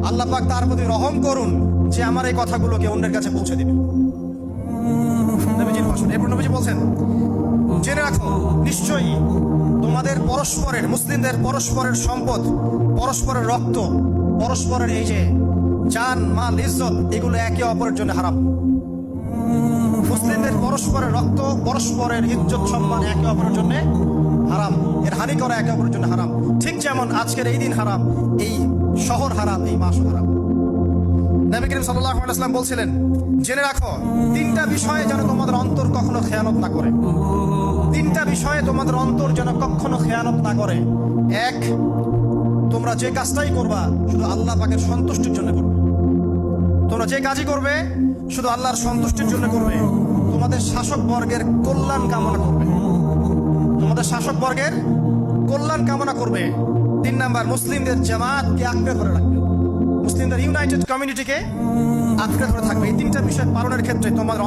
আল্লাহ পাক তার প্রতি রহম করুন যে আমার এই কথাগুলোকে অন্যের কাছে পৌঁছে দিবে। নবীজির ভাষণ। এরপর নবীজি বলছেন, জেনে রাখো নিশ্চয়ই তোমাদের পরস্পরের, মুসলিমদের পরস্পরের সম্পদ, পরস্পরের রক্ত, পরস্পরের এই যে জান মাল ইজ্জত, এগুলো একে অপরের জন্য হারাম। মুসলিমদের পরস্পরের রক্ত, পরস্পরের ইজ্জত সম্মান একে অপরের জন্য হারাম। এর হানি করা একে অপরের জন্য হারাম। ঠিক যেমন আজকের এই দিন হারাম, এই শহর হারাম, এই মাস হারাম। নবী করিম সাল্লাল্লাহু আলাইহি ওয়াসাল্লাম বলছিলেন, জেনে রাখো তিনটা বিষয়ে যেন তোমাদের অন্তর কখনো খেয়ানত না করে। তিনটা বিষয়ে তোমাদের অন্তর যেন কখনো খেয়ানত না করে। এক, তোমরা যে কাজটাই করবা শুধু আল্লাহ পাকের সন্তুষ্টির জন্য করবে। তোমরা যে কাজই করবে শুধু আল্লাহর সন্তুষ্টির জন্য করবে। তোমাদের শাসক বর্গের কল্যাণ কামনা করবে। তোমাদের শাসক বর্গের কল্যাণ কামনা করবে। 3 নাম্বার, মুসলিমদের জামাতকে আঁকড়ে ধরে রাখবে। মুসলিমদের ইউনাইটেড কমিউনিটিকে আঁকড়ে ধরে থাকবে। এই তিনটা বিষয় পালনের ক্ষেত্রে তোমাদের